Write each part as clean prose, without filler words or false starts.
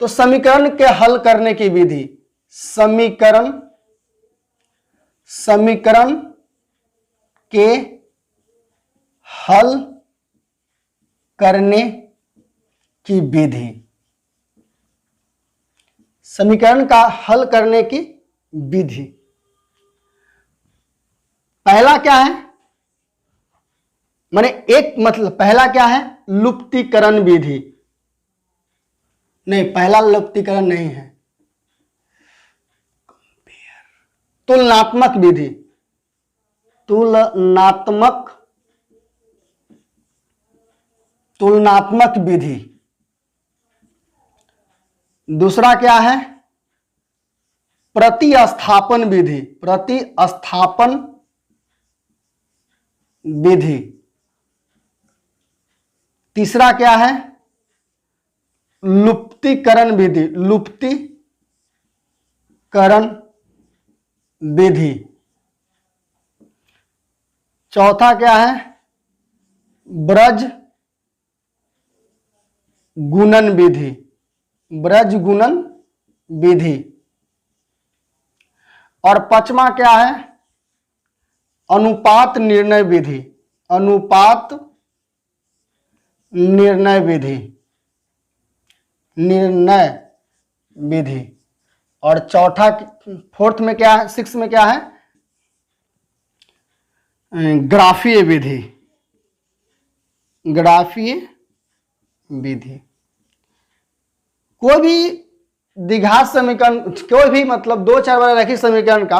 तो समीकरण के हल करने की विधि, समीकरण के हल करने की विधि, समीकरण का हल करने की विधि। पहला क्या है, माने एक मतलब पहला क्या है, लुप्तीकरण विधि, नहीं पहला लुप्तीकरण नहीं है, तुलनात्मक विधि, तुलनात्मक विधि। दूसरा क्या है, प्रतिस्थापन विधि, प्रतिस्थापन विधि। तीसरा क्या है, लुप्तीकरण विधि, लुप्तीकरण विधि। चौथा क्या है, ब्रज गुणन विधि, ब्रज गुणन विधि। और पांचवा क्या है, अनुपात निर्णय विधि, अनुपात निर्णय विधि, निर्णय विधि। और चौथा फोर्थ में क्या है, सिक्स में क्या है, ग्राफीय विधि, ग्राफीय विधि। कोई भी द्विघात समीकरण, कोई भी मतलब दो चार वाला रैखिक समीकरण का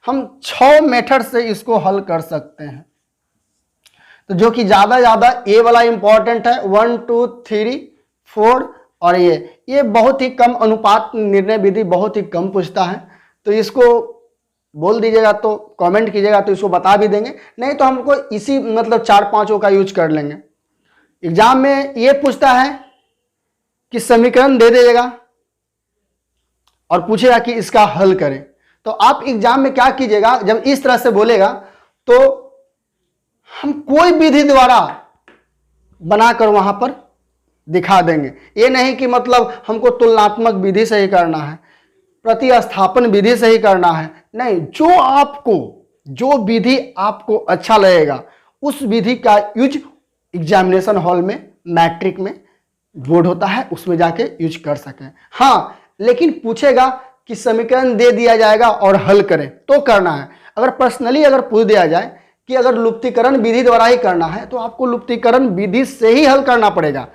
हम 6 मेथड से इसको हल कर सकते हैं। तो जो कि ज्यादा ए वाला इंपॉर्टेंट है, 1 2 3 4, और ये बहुत ही कम, अनुपात निर्णय विधि बहुत ही कम पूछता है। तो इसको बोल दीजिएगा, तो कमेंट कीजिएगा तो इसको बता भी देंगे, नहीं तो हमको इसी मतलब 4-5 का यूज कर लेंगे। एग्जाम में ये पूछता है कि समीकरण दे दीजिएगा और पूछेगा कि इसका हल करें। तो आप एग्जाम में क्या कीजिएगा, जब इस तरह से बोलेगा तो हम कोई विधि द्वारा बनाकर वहां पर दिखा देंगे। ये नहीं कि मतलब हमको तुलनात्मक विधि से ही करना है, प्रतिस्थापन विधि से ही करना है, नहीं, जो विधि आपको अच्छा लगेगा उस विधि का यूज एग्जामिनेशन हॉल में, मैट्रिक में बोर्ड होता है, उसमें जाके यूज कर सकें। हाँ, लेकिन पूछेगा कि समीकरण दे दिया जाएगा और हल करें तो करना है। अगर पर्सनली अगर पूछ दिया जाए कि अगर लुप्तीकरण विधि द्वारा ही करना है तो आपको लुप्तीकरण विधि से ही हल करना पड़ेगा।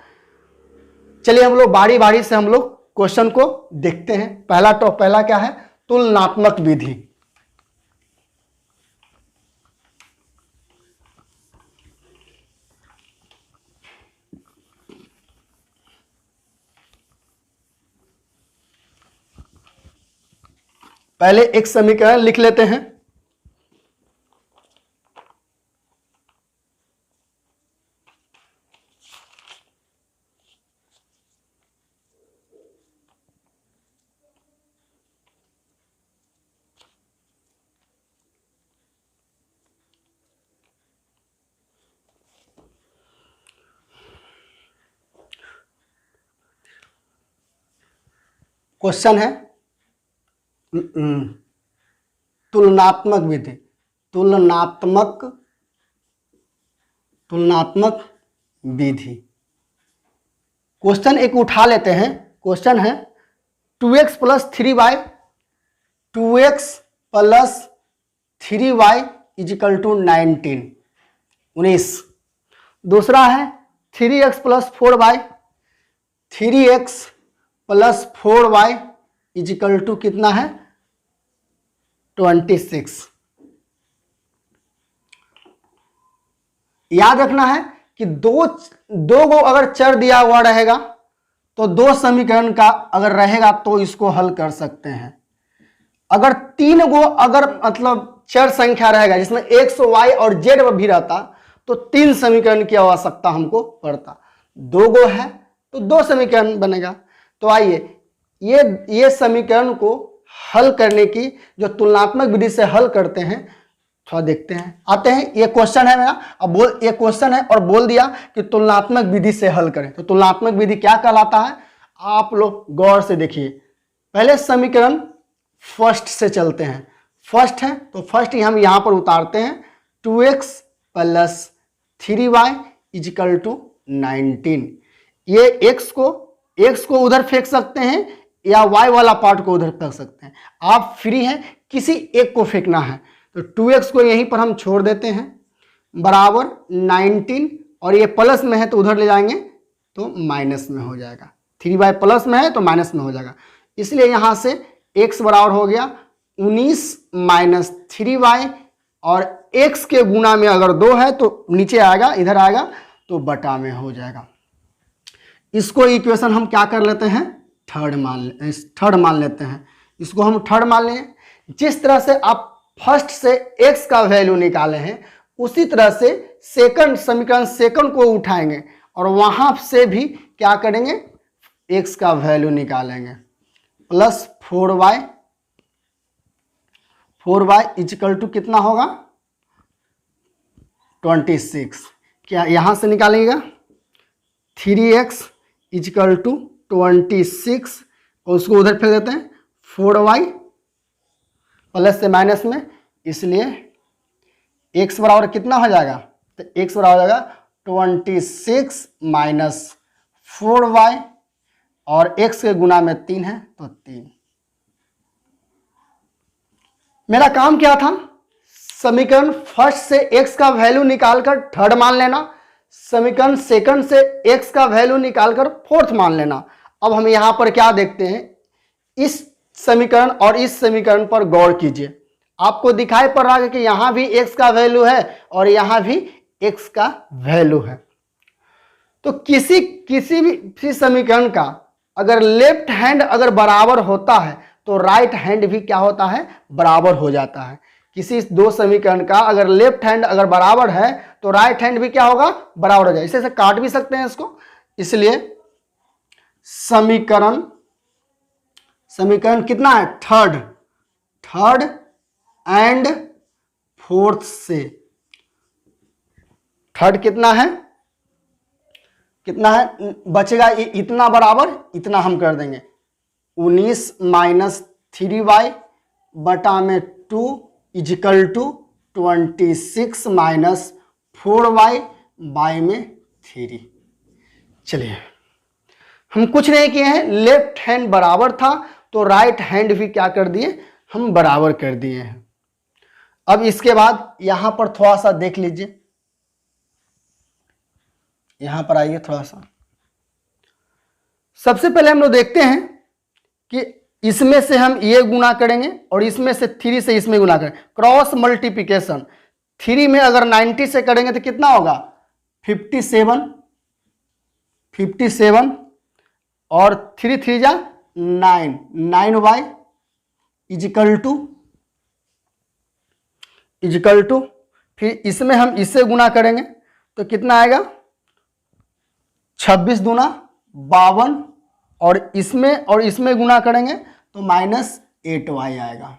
चलिए हम लोग बारी बारी से हम लोग क्वेश्चन को देखते हैं। पहला क्या है, तुलनात्मक विधि। पहले एक समीकरण लिख लेते हैं। क्वेश्चन है तुलनात्मक विधि, तुलनात्मक विधि। क्वेश्चन एक उठा लेते हैं। क्वेश्चन है 2x + 3y, 2x + 3y = 19। दूसरा है 3x + 4y, 3x + 4y = कितना है, 26। याद रखना है कि दो को अगर चर दिया हुआ रहेगा तो दो समीकरण का अगर रहेगा तो इसको हल कर सकते हैं। अगर 3 गो अगर मतलब चर संख्या रहेगा जिसमें x, y और z भी रहता तो 3 समीकरण की आवश्यकता हमको पड़ता। 2 गो है तो 2 समीकरण बनेगा। तो आइए ये समीकरण को हल करने की जो तुलनात्मक विधि से हल करते हैं थोड़ा देखते हैं। आते हैं, ये क्वेश्चन है मेरा, अब ये क्वेश्चन है और बोल दिया कि तुलनात्मक विधि से हल करें। तो तुलनात्मक विधि क्या कहलाता है, आप लोग गौर से देखिए, पहले समीकरण फर्स्ट से चलते हैं। फर्स्ट है तो फर्स्ट हम यहां पर उतारते हैं, 2x plus 3y is equal to 19। ये x को उधर फेंक सकते हैं या y वाला पार्ट को उधर फेंक सकते हैं, आप फ्री हैं, किसी एक को फेंकना है। तो 2x को यहीं पर हम छोड़ देते हैं बराबर 19, और ये प्लस में है तो उधर ले जाएंगे तो माइनस में हो जाएगा। 3y प्लस में है तो माइनस में हो जाएगा, इसलिए यहां से x बराबर हो गया 19 माइनस 3y, और x के गुना में अगर 2 है तो नीचे आएगा, इधर आएगा तो बटा में हो जाएगा। इसको इक्वेशन हम क्या कर लेते हैं, थर्ड मान लेते हैं। इसको हम थर्ड मान लें। जिस तरह से आप फर्स्ट से x का वैल्यू निकाले हैं, उसी तरह से सेकंड समीकरण सेकंड को उठाएंगे और वहां से भी क्या करेंगे, x का वैल्यू निकालेंगे। प्लस 4y इजिकल टू कितना होगा 26। क्या यहां से निकालेंगे 3x इजिकल टू 26, और उसको उधर फेंक देते हैं 4y प्लस से माइनस में, इसलिए x बराबर कितना हो जाएगा, तो x बराबर हो जाएगा 26 माइनस 4y, और x के गुना में 3 है तो 3। मेरा काम क्या था, समीकरण फर्स्ट से x का वैल्यू निकालकर थर्ड मान लेना, समीकरण सेकंड से x का वैल्यू निकालकर फोर्थ मान लेना। अब हम यहां पर क्या देखते हैं, इस समीकरण और इस समीकरण पर गौर कीजिए, आपको दिखाई पड़ रहा है कि यहां भी x का वैल्यू है और यहां भी x का वैल्यू है। तो किसी भी समीकरण का अगर लेफ्ट हैंड अगर बराबर होता है तो राइट हैंड भी क्या होता है, बराबर हो जाता है। किसी दो समीकरण का अगर लेफ्ट हैंड अगर बराबर है तो राइट हैंड भी क्या होगा, बराबर हो जाएगा। इसे काट भी सकते हैं इसको, इसलिए समीकरण कितना है, थर्ड एंड फोर्थ से, थर्ड कितना है बचेगा, इतना बराबर इतना हम कर देंगे 19 माइनस 3y बटा में 2 is equal to 26 minus 4y bye में 3। चलिए, हम कुछ नहीं किए हैं, लेफ्ट हैंड बराबर था तो राइट हैंड भी क्या कर दिए, हम बराबर कर दिए हैं। अब इसके बाद यहां पर थोड़ा सा देख लीजिए, यहां पर आइए थोड़ा सा। सबसे पहले हम लोग देखते हैं कि इसमें से हम ये गुना करेंगे और इसमें से 3 से इसमें गुना करेंगे, क्रॉस मल्टीप्लिकेशन। 3 में अगर 90 से करेंगे तो कितना होगा 57 और 3 3 जा 9y इजिकल टू फिर इसमें हम इससे गुना करेंगे तो कितना आएगा 26 दूना 52, और इसमें गुना करेंगे तो माइनस 8y आएगा।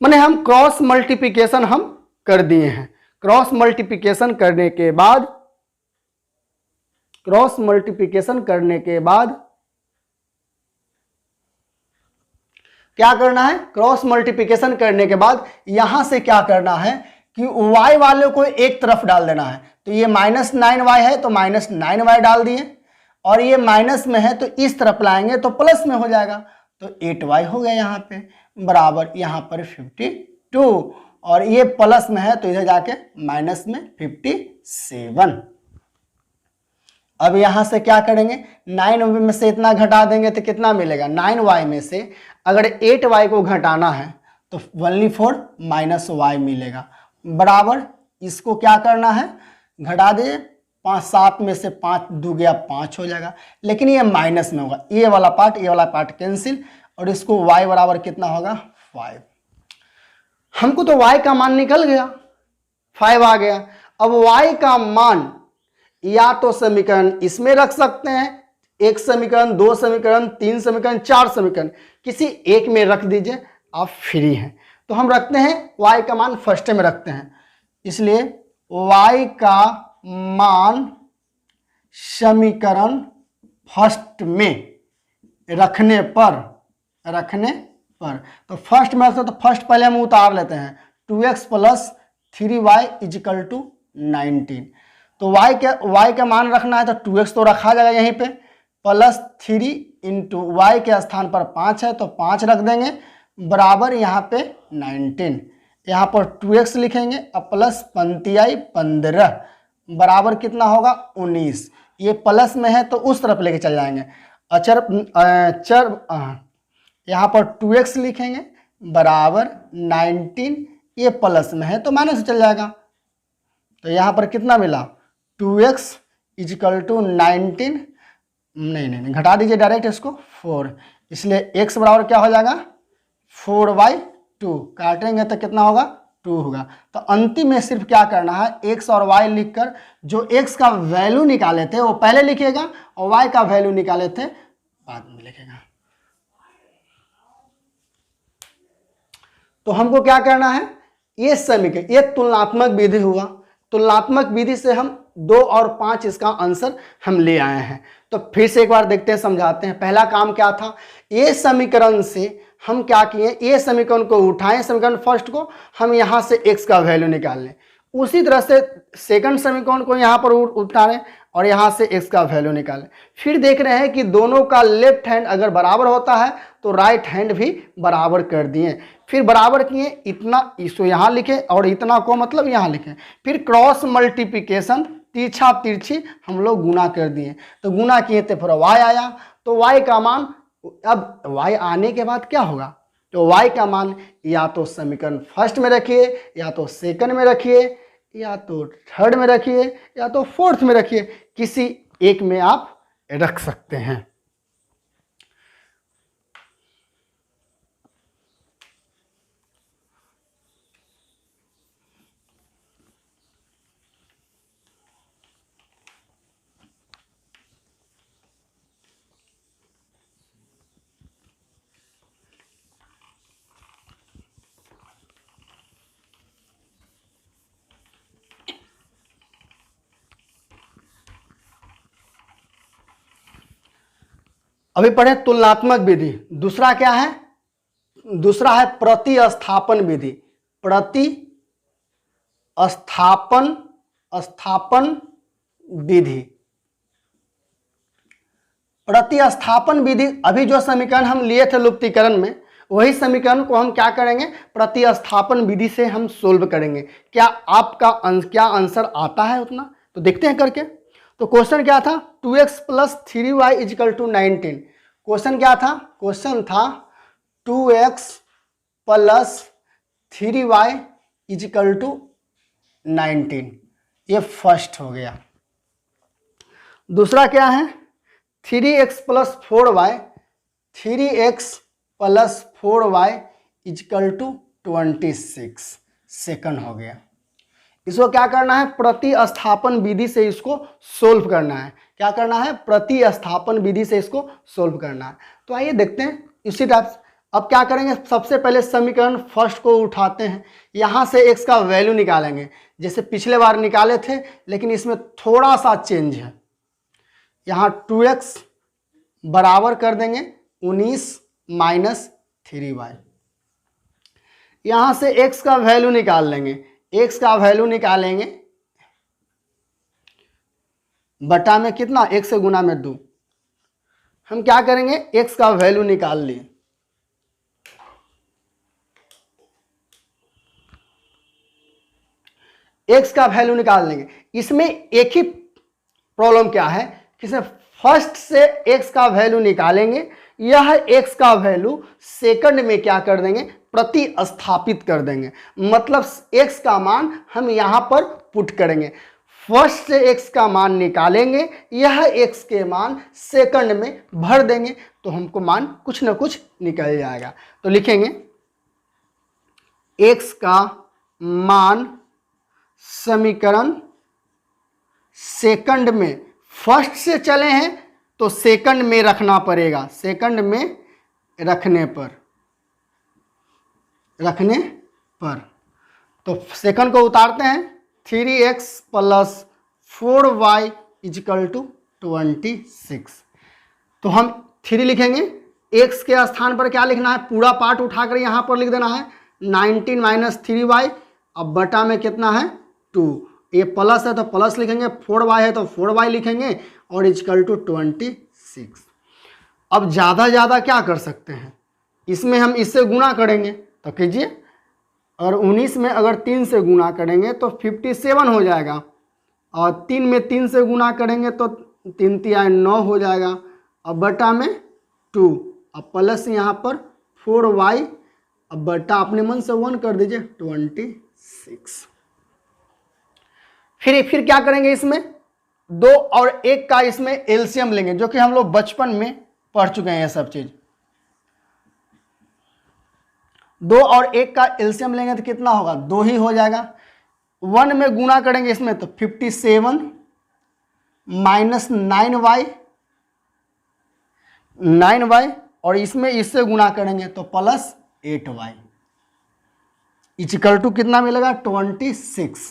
माने हम क्रॉस मल्टीप्लिकेशन हम कर दिए हैं। क्रॉस मल्टीप्लिकेशन करने के बाद क्या करना है, क्रॉस मल्टीप्लिकेशन करने के बाद यहां से क्या करना है कि y वाले को एक तरफ डाल देना है। तो ये माइनस 9y है तो माइनस 9y डाल दिए, और ये माइनस में है तो इस तरफ लाएंगे तो प्लस में हो जाएगा, तो 8y हो गया यहाँ पे बराबर, यहाँ पर 52, और ये प्लस में है तो इधर जाके माइनस में 57। अब यहां से क्या करेंगे, 9 में से इतना घटा देंगे तो कितना मिलेगा, 9y में से अगर 8y को घटाना है तो ओनली फॉर माइनस y मिलेगा बराबर। इसको क्या करना है, घटा दे, 5 7 में से 5 2 गया 5 हो जाएगा, लेकिन ये माइनस में होगा, ये वाला पार्ट कैंसिल, और इसको y बराबर कितना होगा 5। हमको तो y का मान निकल गया, 5 आ गया। अब y का मान या तो समीकरण इसमें रख सकते हैं, एक समीकरण, 2 समीकरण, 3 समीकरण, 4 समीकरण, किसी एक में रख दीजिए, आप फ्री हैं। तो हम रखते हैं y का मान फर्स्ट में रखते हैं, इसलिए y का मान समीकरण फर्स्ट में रखने पर तो फर्स्ट में तो फर्स्ट पहले हम उतार लेते हैं 2x plus 3y is equal to 19। तो y का मान रखना है तो 2x तो रखा जाएगा यहीं पे, प्लस 3 इंटू वाई के स्थान पर 5 है तो 5 रख देंगे, बराबर यहाँ पे 19। यहाँ पर 2x लिखेंगे और प्लस 15 बराबर कितना होगा 19। ये प्लस में है तो उस तरफ लेके चल जाएंगे। यहाँ पर 2x लिखेंगे बराबर 19, ये प्लस में है तो माइनस से चल जाएगा। तो यहाँ पर कितना मिला 2x इजिकल टू 19, नहीं घटा दीजिए डायरेक्ट इसको 4, इसलिए x बराबर क्या हो जाएगा 4/2, काटेंगे तो कितना होगा 2 होगा। तो अंतिम में सिर्फ क्या करना है x और y लिखकर जो x का वैल्यू निकाले थे वो पहले लिखिएगा और y का वैल्यू निकाले थे बाद में लिखेगा। तो हमको क्या करना है ये समीकरण, ये तुलनात्मक विधि हुआ। तुलनात्मक विधि से हम 2 और 5 इसका आंसर हम ले आए हैं। तो फिर से एक बार देखते हैं, समझाते हैं। पहला काम क्या था, ये समीकरण से हम क्या किए, ये समीकरण को उठाएं, समीकरण फर्स्ट को हम यहाँ से x का वैल्यू निकाल लें। उसी तरह से सेकंड समीकरण को यहाँ पर उतारें और यहाँ से x का वैल्यू निकालें। फिर देख रहे हैं कि दोनों का लेफ्ट हैंड अगर बराबर होता है तो राइट हैंड भी बराबर कर दिए। फिर बराबर किए, इतना इसको यहाँ लिखें और इतना को मतलब यहाँ लिखें। फिर क्रॉस मल्टीप्लिकेशन, तिरछा तिरछी हम लोग गुना कर दिए, तो गुना किए तो फिर y आया। तो y का मान, अब y आने के बाद क्या होगा, तो y का मान या तो समीकरण फर्स्ट में रखिए, या तो सेकंड में रखिए, या तो थर्ड में रखिए, या तो फोर्थ में रखिए, किसी एक में आप रख सकते हैं। अभी पढ़े तुलनात्मक विधि। दूसरा क्या है, दूसरा है प्रतिस्थापन विधि। प्रतिस्थापन विधि। प्रतिस्थापन विधि, अभी जो समीकरण हम लिए थे लुप्तीकरण में, वही समीकरण को हम क्या करेंगे प्रतिस्थापन विधि से हम सोल्व करेंगे। क्या आपका क्या आंसर आता है उतना, तो देखते हैं करके। तो क्वेश्चन क्या था 2x plus 3y is equal to 19। Question क्या था, क्वेश्चन था 2x plus 3y is equal to 19, ये फर्स्ट हो गया। दूसरा क्या है 3x plus 4y, 3x plus 4y is equal to 26, second हो गया। इसको क्या करना है प्रतिस्थापन विधि से इसको सोल्व करना है। क्या करना है प्रतिस्थापन विधि से इसको सोल्व करना है। तो आइए देखते हैं इसी टाइप से। अब क्या करेंगे, सबसे पहले समीकरण फर्स्ट को उठाते हैं, यहाँ से x का वैल्यू निकालेंगे जैसे पिछले बार निकाले थे, लेकिन इसमें थोड़ा सा चेंज है। यहाँ 2x बराबर कर देंगे 19 माइनस 3y। यहाँ से x का वैल्यू निकाल लेंगे, x का वैल्यू निकालेंगे बटा में कितना, 1 से गुना में 2। हम क्या करेंगे x का वैल्यू निकाल लिए, x का वैल्यू निकाल लेंगे। इसमें एक ही प्रॉब्लम क्या है कि फर्स्ट से x का वैल्यू निकालेंगे, यह x का वैल्यू सेकंड में क्या कर देंगे प्रतिस्थापित कर देंगे। मतलब x का मान हम यहां पर पुट करेंगे। फर्स्ट से x का मान निकालेंगे, यह x के मान सेकंड में भर देंगे, तो हमको मान कुछ ना कुछ निकल जाएगा। तो लिखेंगे x का मान समीकरण सेकंड में, फर्स्ट से चले हैं तो सेकंड में रखना पड़ेगा, सेकंड में रखने पर तो सेकंड को उतारते हैं 3x plus 4y is equal to 26। तो हम 3 लिखेंगे, x के स्थान पर क्या लिखना है, पूरा पार्ट उठाकर यहाँ पर लिख देना है 19 माइनस 3y, अब बटा में कितना है 2, ये प्लस है तो प्लस लिखेंगे, 4y है तो 4y लिखेंगे और इक्वल टू 26। अब ज़्यादा ज़्यादा क्या कर सकते हैं, इसमें हम इससे गुणा करेंगे तो कीजिए, और 19 में अगर 3 से गुणा करेंगे तो 57 हो जाएगा, और 3 में 3 से गुणा करेंगे तो 3 तिया 9 हो जाएगा, अब बटा में 2, अब प्लस यहाँ पर 4y, अब बटा अपने मन से 1 कर दीजिए 26। फिर क्या करेंगे, इसमें 2 और 1 का इसमें एलसीएम लेंगे, जो कि हम लोग बचपन में पढ़ चुके हैं ये सब चीज। 2 और 1 का एलसीएम लेंगे तो कितना होगा, 2 ही हो जाएगा। 1 में गुणा करेंगे इसमें तो 57 माइनस 9y, और इसमें इससे गुणा करेंगे तो प्लस 8y, इक्वल टू कितना मिलेगा 26।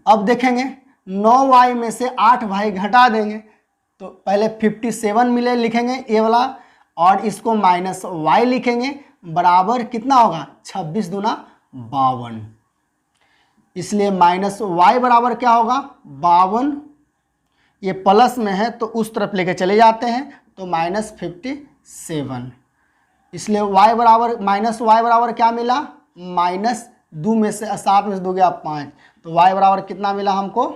अब देखेंगे 9y में से 8y घटा देंगे तो पहले 57 मिले लिखेंगे ये वाला, और इसको माइनस y लिखेंगे, बराबर कितना होगा 26 दूना 52, इसलिए माइनस y बराबर क्या होगा 52, ये प्लस में है तो उस तरफ लेके चले जाते हैं तो माइनस 57, इसलिए y बराबर माइनस y बराबर क्या मिला, माइनस 2 में से 7 में से 2 गया 5, तो y बराबर कितना मिला हमको,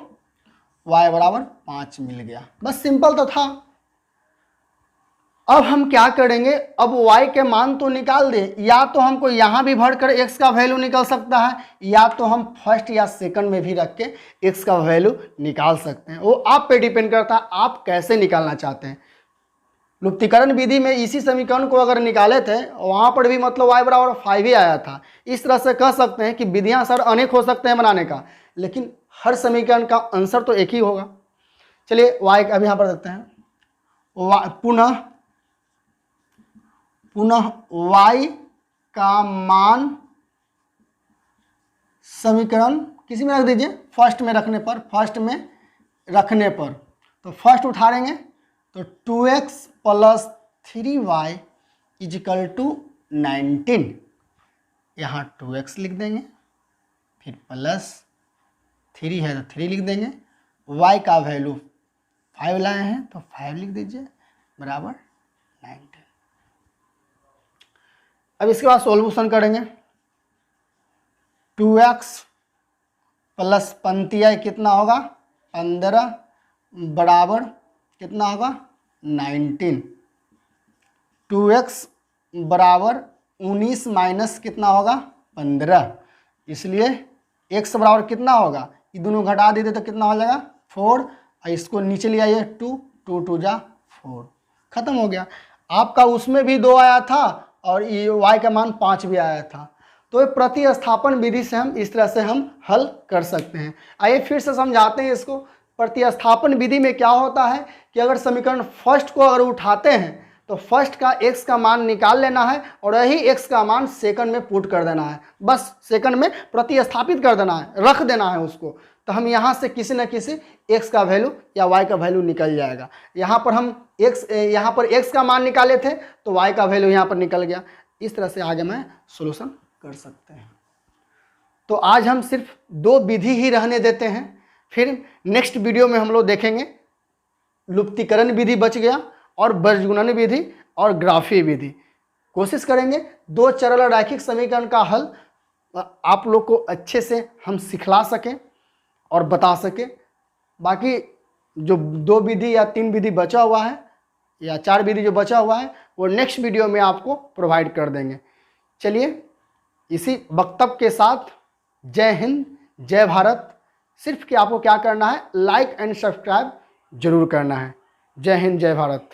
y बराबर 5 मिल गया। बस सिंपल तो था। अब हम क्या करेंगे, अब y के मान तो निकाल दे, या तो हमको यहाँ भी भर कर x का वैल्यू निकल सकता है, या तो हम फर्स्ट या सेकंड में भी रख के x का वैल्यू निकाल सकते हैं, वो आप पे डिपेंड करता है आप कैसे निकालना चाहते हैं। लुप्तीकरण विधि में इसी समीकरण को अगर निकाले थे वहाँ पर भी मतलब y बराबर 5 ही आया था। इस तरह से कह सकते हैं कि विधियाँ सर अनेक हो सकते हैं बनाने का, लेकिन हर समीकरण का आंसर तो एक ही होगा। चलिए y अभी यहाँ पर देखते हैं, पुनः y का मान समीकरण किसी में रख दीजिए, फर्स्ट में रखने पर तो फर्स्ट उठाएंगे तो 2x plus 3y is equal to 19, यहाँ 2x लिख देंगे, फिर प्लस 3 है तो 3 लिख देंगे, y का वैल्यू 5 लाए हैं तो 5 लिख दीजिए, बराबर 19। अब इसके बाद सॉल्यूशन करेंगे, 2x प्लस पंतिया कितना होगा 15 बराबर कितना होगा 19, 2x बराबर 19 माइनस कितना होगा 15, इसलिए x बराबर कितना होगा, ये दोनों घटा देते तो कितना हो जाएगा 4, और इसको नीचे ले आइए 2 2 जा 4, खत्म हो गया। आपका उसमें भी 2 आया था और ये y का मान 5 भी आया था, तो प्रतिस्थापन विधि से हम इस तरह से हम हल कर सकते हैं। आइए फिर से समझाते हैं इसको। प्रतिस्थापन विधि में क्या होता है कि अगर समीकरण फर्स्ट को अगर उठाते हैं तो फर्स्ट का x का मान निकाल लेना है और यही x का मान सेकंड में पुट कर देना है, बस सेकंड में प्रतिस्थापित कर देना है, रख देना है उसको, तो हम यहाँ से किसी न किसी x का वैल्यू या y का वैल्यू निकल जाएगा। यहाँ पर हम x का मान निकाले थे तो y का वैल्यू यहाँ पर निकल गया। इस तरह से आगे मैं सोल्यूशन कर सकते हैं। तो आज हम सिर्फ 2 विधि ही रहने देते हैं, फिर नेक्स्ट वीडियो में हम लोग देखेंगे लुप्तीकरण विधि बच गया और बीजगुणन विधि और ग्राफीय विधि। कोशिश करेंगे 2 चरल रैखिक समीकरण का हल आप लोग को अच्छे से हम सिखला सकें और बता सकें। बाकी जो 2 विधि या 3 विधि बचा हुआ है या 4 विधि जो बचा हुआ है वो नेक्स्ट वीडियो में आपको प्रोवाइड कर देंगे। चलिए इसी वक्तव्य के साथ जय हिंद जय भारत। सिर्फ कि आपको क्या करना है, लाइक एंड सब्सक्राइब जरूर करना है। जय हिंद जय भारत।